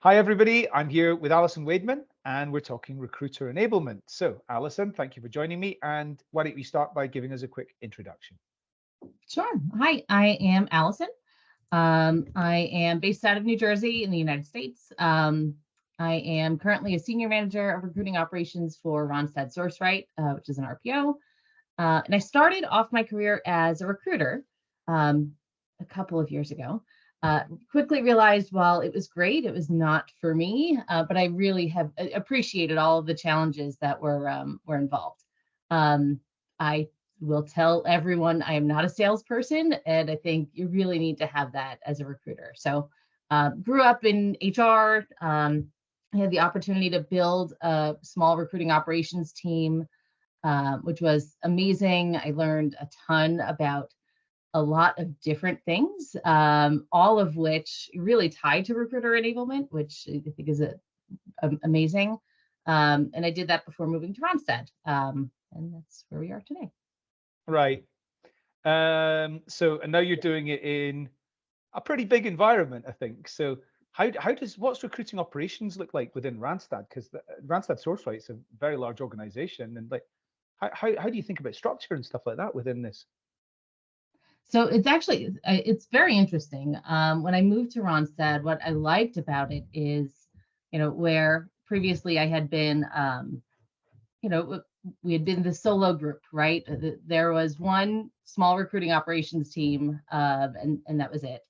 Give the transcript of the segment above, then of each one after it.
Hi, everybody. I'm here with Allison Wademan, and we're talking recruiter enablement. So, Allison, thank you for joining me. And why don't you start by giving us a quick introduction? Sure. Hi, I am Allison. I am based out of New Jersey in the United States. I am currently a senior manager of recruiting operations for Randstad Sourceright, which is an RPO. And I started off my career as a recruiter a couple of years ago. Quickly realized while it was great, it was not for me, but I really have appreciated all of the challenges that were involved. I will tell everyone I am not a salesperson, and I think you really need to have that as a recruiter. So, grew up in HR. I had the opportunity to build a small recruiting operations team, which was amazing. I learned a ton about a lot of different things, all of which really tied to recruiter enablement, which I think is amazing. And I did that before moving to Randstad. And that's where we are today. Right. And now you're doing it in a pretty big environment, I think. So, what's recruiting operations look like within Randstad? Because Randstad Sourceright is a very large organization, and how do you think about structure and stuff like that within this? So it's very interesting. When I moved to Ronstadt, what I liked about it is, where previously I had been, you know, we had been the solo group, right? There was one small recruiting operations team, and that was it.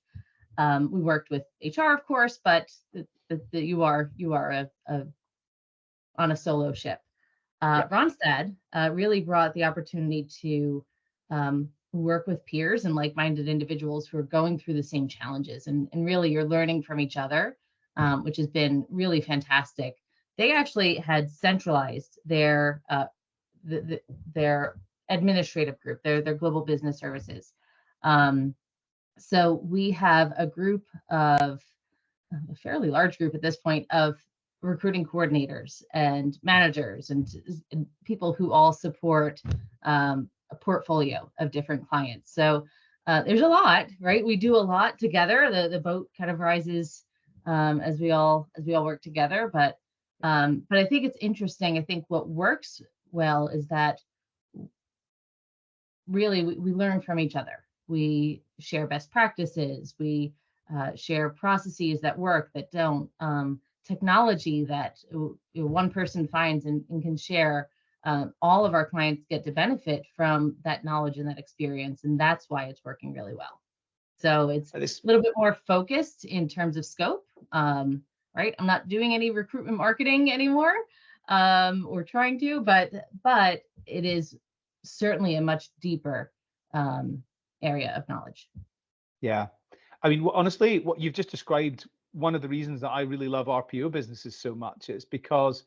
We worked with HR, of course, but you are on a solo ship. Yeah. Ronstadt really brought the opportunity to work with peers and like-minded individuals who are going through the same challenges, and really you're learning from each other, which has been really fantastic. They actually had centralized their administrative group, their global business services. Um, so we have a fairly large group at this point of recruiting coordinators and managers and people who all support a portfolio of different clients. So there's a lot, right? We do a lot together. The boat kind of rises as we all work together. But I think it's interesting. I think what works well is that really we learn from each other. We share best practices. We share processes that work, that don't, technology that one person finds and can share. All of our clients get to benefit from that knowledge and that experience, and that's why it's working really well. So it's This a little bit more focused in terms of scope, right? I'm not doing any recruitment marketing anymore, or trying to, but it is certainly a much deeper area of knowledge. Yeah. I mean, honestly, what you've just described, one of the reasons that I really love RPO businesses so much is because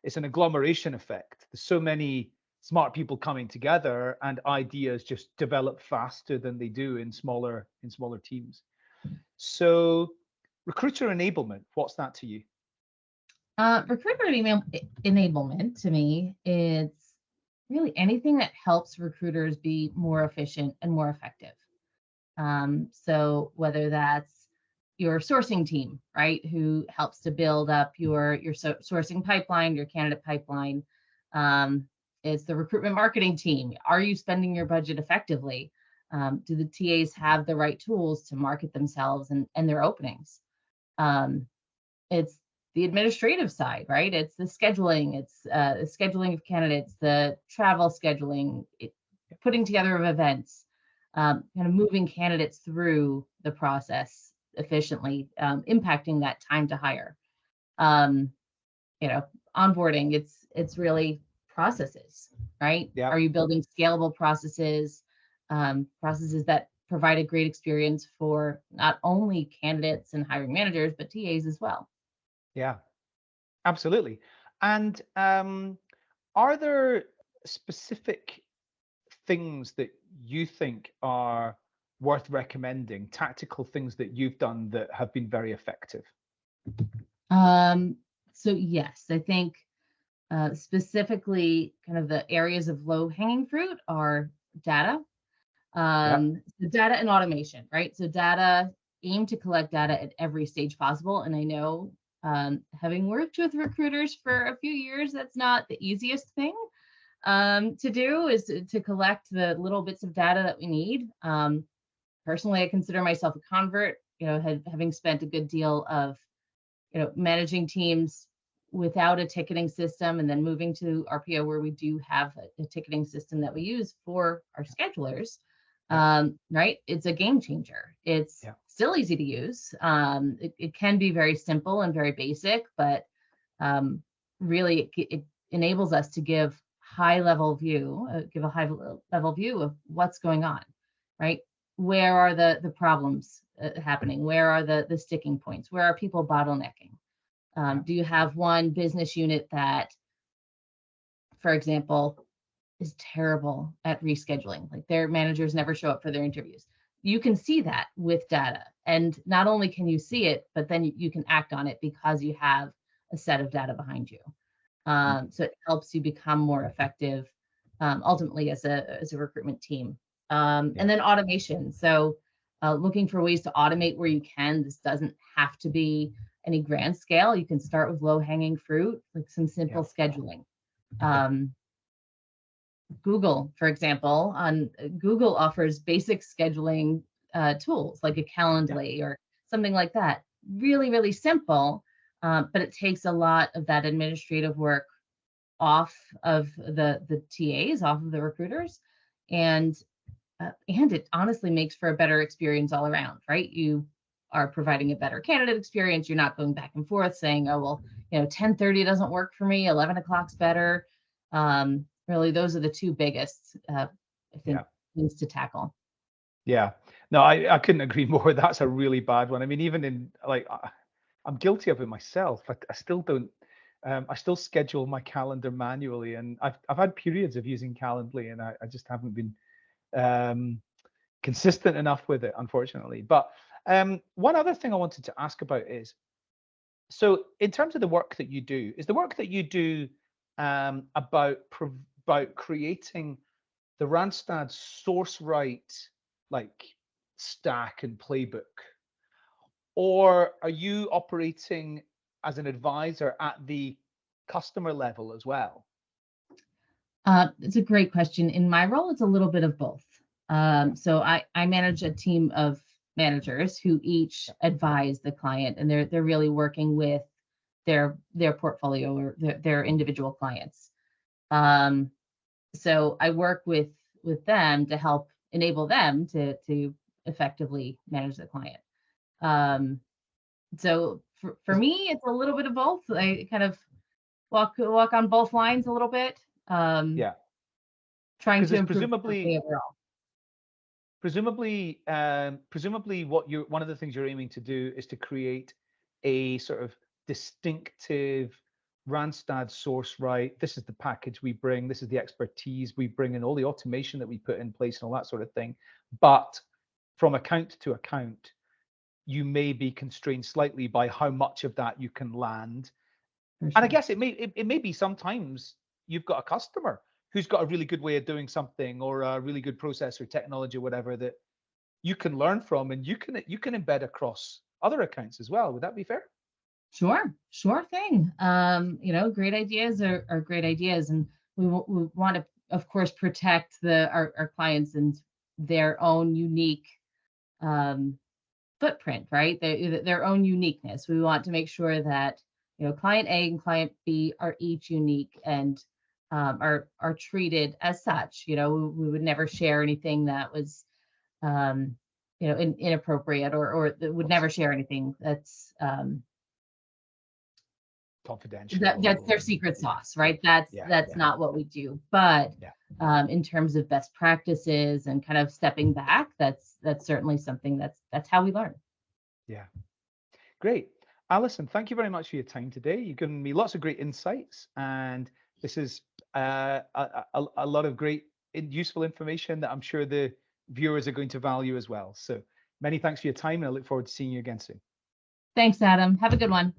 it's an agglomeration effect. There's so many smart people coming together and ideas just develop faster than they do in smaller teams. So recruiter enablement, what's that to you? Enablement to me is really anything that helps recruiters be more efficient and more effective. So whether that's your sourcing team, right, who helps to build up your sourcing pipeline, your candidate pipeline. It's the recruitment marketing team. Are you spending your budget effectively? Do the TAs have the right tools to market themselves and their openings? It's the administrative side, right? It's the scheduling. It's the scheduling of candidates, the travel scheduling, putting together of events, kind of moving candidates through the process efficiently, impacting that time to hire. Um, you know, Onboarding, it's really processes, right? Yeah. Are you building scalable processes, processes that provide a great experience for not only candidates and hiring managers, but TAs as well? Yeah, absolutely. And are there specific things that you think are worth recommending, tactical things that you've done that have been very effective? Um, so yes, I think specifically kind of the areas of low hanging fruit are data, Yeah. the data and automation, right? So data, aim to collect data at every stage possible. And I know Having worked with recruiters for a few years, that's not the easiest thing to do, is to collect the little bits of data that we need. Personally, I consider myself a convert, having spent a good deal of, managing teams without a ticketing system and then moving to RPO, where we do have a ticketing system that we use for our schedulers. Right? It's a game changer. It's still easy to use. It can be very simple and very basic, but really it enables us to give a high level view of what's going on, right? Where are the problems happening? Where are the sticking points? Where are people bottlenecking? Do you have one business unit that, for example, is terrible at rescheduling? Like, their managers never show up for their interviews. You can see that with data. And not only can you see it, but then you can act on it because you have a set of data behind you. So it helps you become more effective, ultimately, as a recruitment team. And then automation. So looking for ways to automate where you can. This doesn't have to be any grand scale. You can start with low-hanging fruit, like some simple scheduling. Google, for example, Google offers basic scheduling tools like a Calendly or something like that. Really, really simple, but it takes a lot of that administrative work off of the TAs, off of the recruiters, and it honestly makes for a better experience all around, right? You are providing a better candidate experience. You're not going back and forth saying, oh, well, 10:30 doesn't work for me, 11 o'clock's better. Really, those are the two biggest, I think, things to tackle. Yeah, no, I couldn't agree more. That's a really bad one. I mean, even in, like, I'm guilty of it myself. I still don't. I still schedule my calendar manually, and I've had periods of using Calendly, and I just haven't been consistent enough with it, unfortunately. But one other thing I wanted to ask about is, so in terms of the work that you do, is the work that you do about creating the Randstad Sourceright, like, stack and playbook, or are you operating as an advisor at the customer level as well? It's a great question. In my role, it's a little bit of both. So I manage a team of managers who each advise the client, and they're really working with their portfolio or their individual clients. So I work with them to help enable them to effectively manage the client. So for me, it's a little bit of both. I kind of walk on both lines a little bit. Trying to improve overall. Presumably, one of the things you're aiming to do is to create a sort of distinctive Randstad Sourceright. This is the package we bring. This is the expertise we bring, and all the automation that we put in place and all that sort of thing. But from account to account, you may be constrained slightly by how much of that you can land. Sure. And I guess it may be sometimes you've got a customer who's got a really good way of doing something, or a really good process or technology or whatever, that you can learn from, and you can embed across other accounts as well. Would that be fair? Sure thing. Great ideas are great ideas, and we want to, of course, protect our clients and their own unique footprint, right? Their own uniqueness. We want to make sure that client A and client B are each unique and are treated as such. We would never share anything that was inappropriate, or would never share anything that's confidential. That's their secret sauce, right? That's not what we do. But in terms of best practices and kind of stepping back, that's certainly something that's how we learn. Yeah, great. Allison, thank you very much for your time today. You've given me lots of great insights, and this is a lot of great useful information that I'm sure the viewers are going to value as well. So many thanks for your time, and I look forward to seeing you again soon. Thanks, Adam. Have a good one.